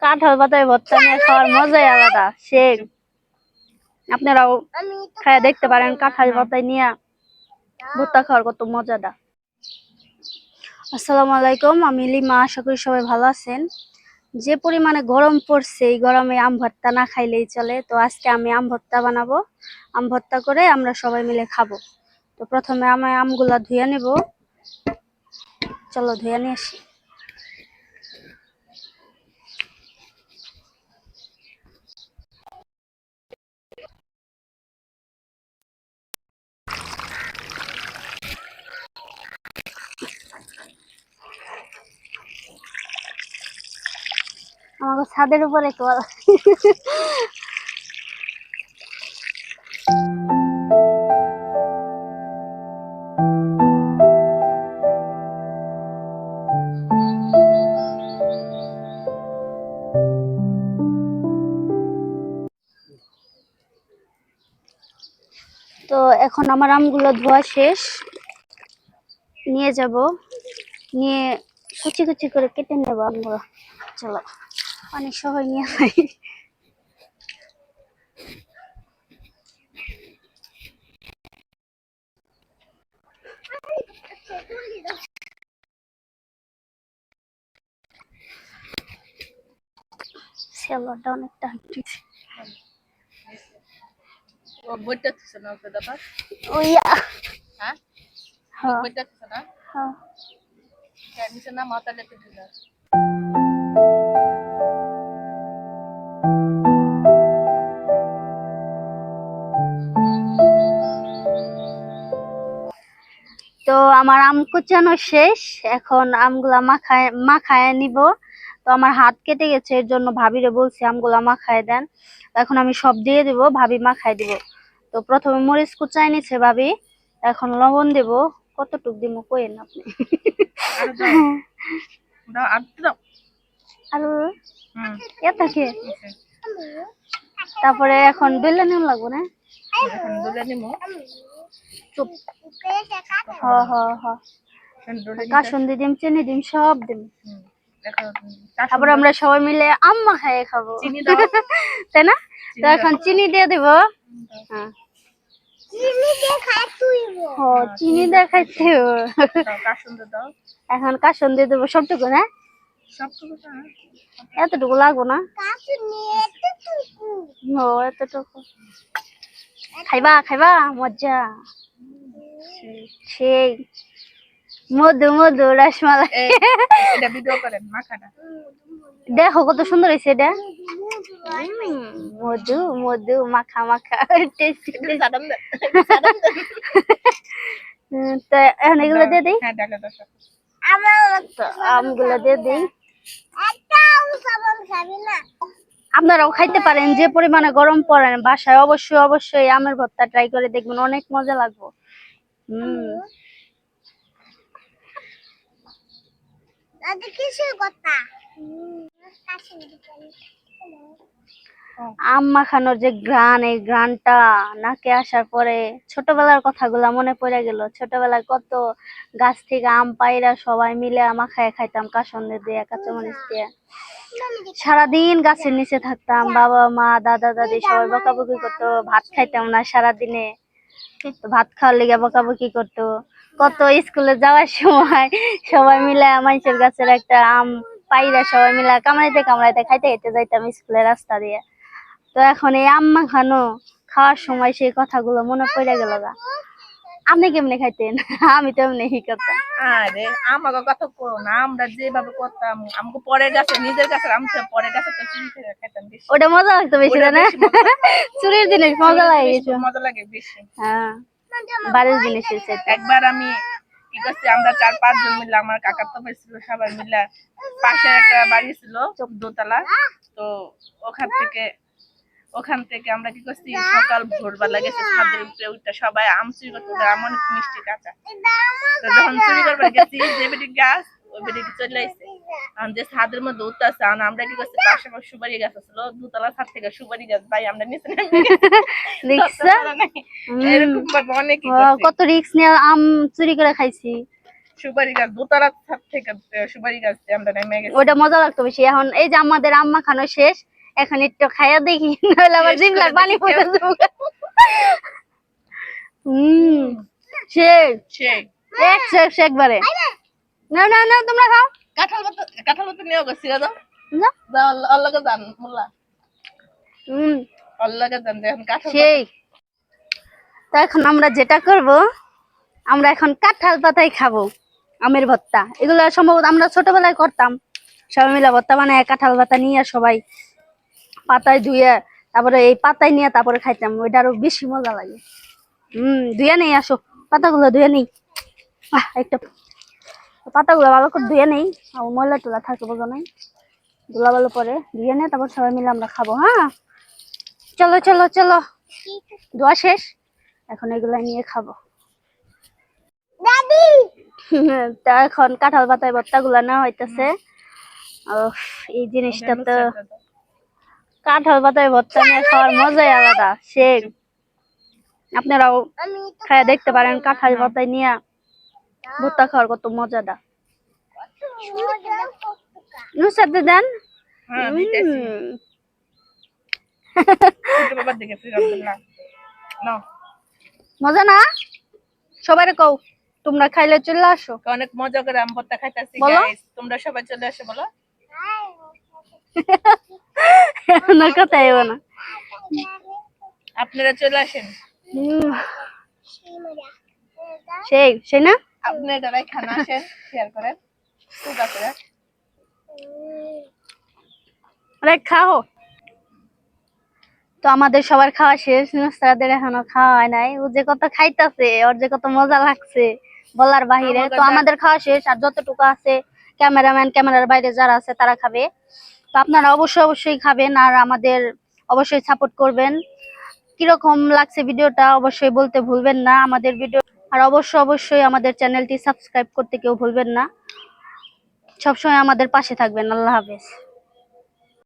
কাঁঠাল পাতায় ভর্তা নিয়ে খাওয়ার মজাই আলাদা। সে আপনারাও খায় দেখতে পারেন কাঁঠাল পাতায় নিয়ে ভর্তা খাওয়ার কত মজাটা। আসসালামু আলাইকুম, আমি লিমা। আশা করি সবাই ভালো আছেন। যে পরিমাণে গরম পড়ছে, এই গরমে আম ভর্তা না খাইলেই চলে। তো আজকে আমি আম ভর্তা বানাবো। আম ভর্তা করে আমরা সবাই মিলে খাবো। তো প্রথমে আমি আমগুলা ধুয়ে নেব। চলো ধুয়ে নিয়ে আসি। আমাকে ছাদের উপরে কল। তো এখন আমার আমগুলো ধোয়া শেষ। নিয়ে যাব, নিয়ে কুচি কুচি করে কেটে নেব আমগুলো। চলো অনেক সবাই নিয়ে যাই। সেলটা অনেকটা হাঁটছে। ওইয়া হ্যাঁ হ্যাঁ। তো আমার আম কুচানো শেষ। এখন আমগুলা মাখায় নিব। তো আমার হাত কেটে গেছে, এর জন্য ভাবিরে বলছি আমগুলা মাখায় দেন। এখন আমি সব দিয়ে দিব, ভাবি মাখায় দিব। তো প্রথমে মরিচ কুচায় নিছে ভাবি, এখন লবণ দেব। কতটুক দিব কইেন আপনি? আরো এটাকে তারপরে এখন বেলে নিন লাগবো না? চুপ। হ্যাঁ হ্যাঁ হ্যাঁ, কাসুন্দি ডিম, চিনি ডিম সব ডিম। তারপর আমরা সবাই মিলে আম মাখায় খাবো, তাই না? তো এখন চিনি দিয়ে দিব। হ্যাঁ চিনি দিয়ে খাইতে এখন কাসুন্দি দেবো সবটুকু। হ্যাঁ এতটুকু লাগবো না? ও এতটুকু খাইবা খাইবা, মজা সেই মধু মধু রসমালাই। দেখো কত সুন্দর হয়েছে এটা। মধু মধু মাখা মাখা টেস্টি। তো এখন এগুলো দিয়ে দিই, আমগুলো দিয়ে দিই। আপনারাও খাইতে পারেন, যে পরিমাণে গরম পড়ে বাসায় অবশ্যই অবশ্যই আমের ভর্তা ট্রাই করে দেখবেন, অনেক মজা লাগবে। আম মাখানোর যে গ্রান, এই গ্রানটা নাকে আসার পরে ছোটবেলার কথাগুলা মনে পড়ে গেল। ছোটবেলায় কত গাছ থেকে আম পাইরা সবাই মিলে মাখায় খাইতাম, কাসন্দি দিয়ে, কাঁচামরিচ দিয়ে। সারাদিন গাছের নিচে থাকতাম, বাবা মা দাদা দাদি সবাই বকাবকি করতো, ভাত খাইতাম না সারাদিনে। ভাত খাওয়ার লেগে বকাবকি করতো। কত স্কুলে যাওয়ার সময় সবাই মিলে মানুষের গাছের একটা আম পাইরা সবাই মিলে কামড়াইতে কামড়াইতে খাইতে খাইতে যাইতাম স্কুলের রাস্তা দিয়ে। তো এখন এই আম মাখানো খাওয়ার সময় সেই কথাগুলো মনে পড়ে গেল। আপনি কেমনে খাইতেন? আমি তো এমনি করতাম। আরে আমাকে কথা করো না, আমরা যেভাবে করতাম আমাকে পরের গাছে, নিজের গাছের আম পরের গাছে তো চুরি করে খাইতাম বেশি। ওটা মজা লাগতো বেশি, তাই না? চুরির জিনিস মজা লাগে বেশি, মজা লাগে বেশি। হ্যাঁ বাড়ির জিনিস। একবার আমি কি করছি, আমরা 4-5 জন মিলে, আমার কাকার তো ছিল, সবাই মিলে পাশে একটা বাড়ি ছিল দোতলা। তো ওখান থেকে আমরা কি করছি, সকাল ভোরবেলা গেছে ছাদের উপরে উঠতে সবাই আম চুরি করতে। আম অনেক মিষ্টি কাঁচা। তো যখন চুরি করবার গেছি, যে বেটি গাছ ওই বেটি চলে আসছে, যে ছাদের মধ্যে উঠতে আসছে। আমরা কি করছি, পাশে সুপারি গাছ ছিল, দুতলা ছাদ থেকে সুপারি গাছ ভাই আমরা নিচে এরকম ভাবে অনেক কত রিস্ক নিয়ে আম চুরি করে খাইছি। সুপারি গাছ দোতলার ছাদ থেকে সুপারি গাছ দিয়ে আমরা নেমে গেছি। ওটা মজা লাগতো বেশি। এখন এই যে আমাদের আম্মা খানো শেষ, এখন একটু খাইয়া দেখি, নাহলে আবার শেষ জিমলার করে পানি দেখি পড়ে কেমন। যাবে। সেই সেই এক শেষ একবারে। না না না, তোমরা খাও। কাঁঠাল পাতা নিয়ে গেছি দাদা। না? অল্লাগে যান মোল্লা, হুম, অল্লাগে যান এখন কাঁঠাল সেই। তো এখন আমরা যেটা করব, আমরা এখন কাঁঠাল পাতাই খাবো, আমের ভর্তা। এগুলো সম্ভবত আমরা ছোটবেলায় করতাম, সবাই মিলে ভর্তা বানায় কাঁঠাল পাতা নিয়ে সবাই পাতায় ধুয়ে, তারপরে এই পাতায় নিয়ে তারপরে খাইতাম, ওইটা আরো বেশি মজা লাগে। ধুয়ে নেই, আসো পাতাগুলো ধুয়ে নেই। একটা পাতাগুলো ভালো করে ধুয়ে নেই, আর ময়লা টুলা থাকে বোঝো নাই, ধুলা ভালো পরে ধুয়ে নেই, তারপর সবাই মিলে আমরা খাবো। হ্যাঁ, চলো চলো চলো, ধোয়া শেষ, এখন এগুলা নিয়ে খাবো। তা এখন কাঁঠাল পাতায় ভর্তা গুলা নেওয়া হইতেছে। এই জিনিসটা তো, কাঁঠাল পাতায় ভর্তা নিয়ে খাওয়ার মজাই আলাদা। সে আপনারাও খাইয়া দেখতে পারেন, কাঁঠাল পাতায় নিয়ে ভর্তা খাওয়ার কত মজাটা। নুসাতে দেন। হ্যাঁ দিতেছি। ছোট বাবার দিকে ফিরে না না, মজা না? সবাই কও তোমরা খাইলে চলে আসো। অনেক মজা করে আম ভর্তা খাইতেছি বলো। গাইস, তোমরা সবাই চলে আসো বলো। না কথা এব না। আপনারা চলে আসেন। সেই সেই না, আপনারা খানা আসেন, শেয়ার করেন, পূজা করে। অনেক খাও। তো আমাদের সবার খাওয়া শেষ, নুসরাতের এখনো খাওয়া হয় নাই। ও যে কত খাইতেছে, ওর যে কত মজা লাগছে বলার বাহিরে। তো আমাদের খাওয়া শেষ, আর যতটুকু আছে ক্যামেরাম্যান, ক্যামেরার বাইরে যারা আছে তারা খাবে। তো আপনারা অবশ্যই অবশ্যই খাবেন, আর আমাদের অবশ্যই সাপোর্ট করবেন। কিরকম লাগছে ভিডিওটা অবশ্যই বলতে ভুলবেন না আমাদের ভিডিও, আর অবশ্যই অবশ্যই আমাদের চ্যানেলটি সাবস্ক্রাইব করতে কেউ ভুলবেন না। সবসময় আমাদের পাশে থাকবেন। আল্লাহ হাফেজ।